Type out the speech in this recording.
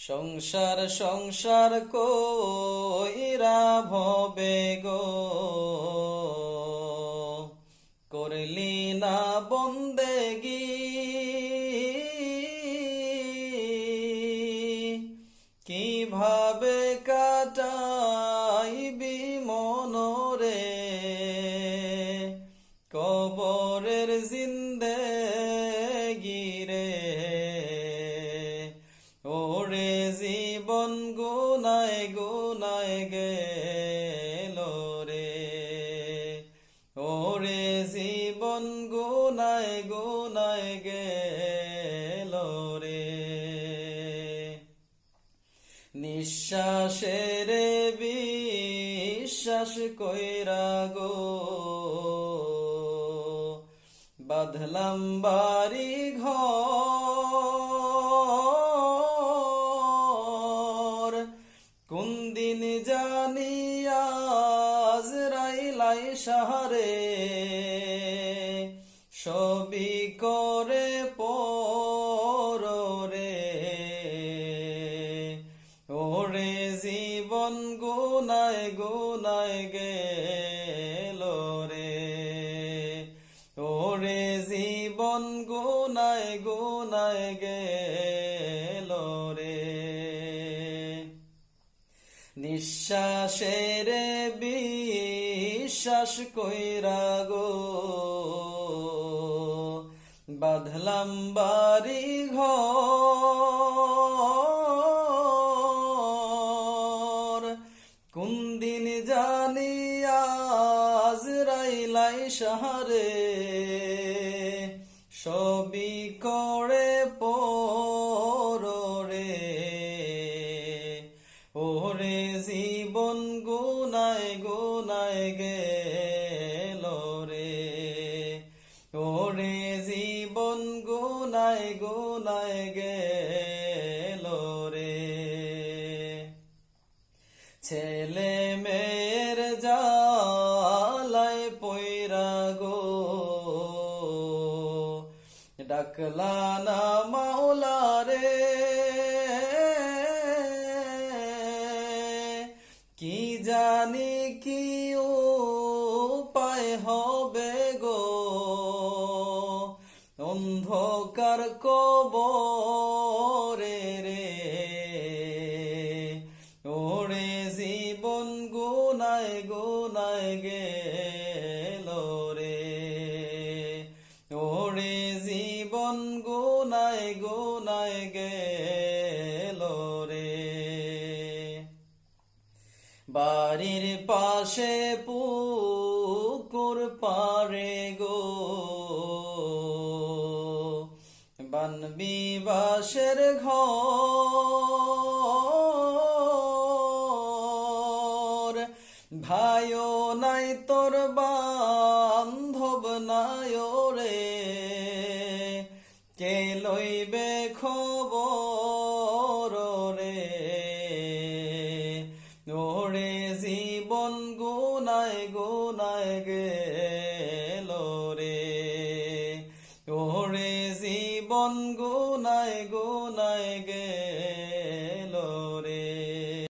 সংসার সংসার কইরা ভবে গো করলি না বন্দেগি কিভাবে কাটাইবি মনরে কবরের জিন্দেগি রে ওরে জীবন গুনায় গুনায় গেল রে ওরে জীবন গুনায় গুনায় গেল রে নিঃশ্বাসের বিশ্বাস কইরা গো বাঁধলাম বাড়ি ঘর কোন দিন জানি আজরাইল সাহারে সবই করে পরে ওরে জীবন গুনায় গুনায় গেল রে ওরে জীবন গুনায় গুনায় গেল রে নিঃশ্বাসের বিশ্বাস কইরা গো বাঁধলাম বাড়ি ঘর কোন দিন জানি আজরাইল সাহারে সবই করে পরে ওরে জীবন গুনায় গুনায় গেল রে ওরে জীবন গুনায় গুনায় গেল রে ছেলে মেয়ের জালায় পয়রা গো ডাকলা না মাওলা রে কি জানি কি উপায় হবে গো অন্ধকার কবরে রে ওরে জীবন গুনায় গুনায় গেল রে ওরে জীবন গুনায় গুনায় গেল রে বাড়ির পাশে পুকুর পারে গো বানবি বাসের ঘর ভাইও নাই তোর বান্ধব নাই রে কে লইবে খবর রে ওরে জীবন গুনায় গুনায় গে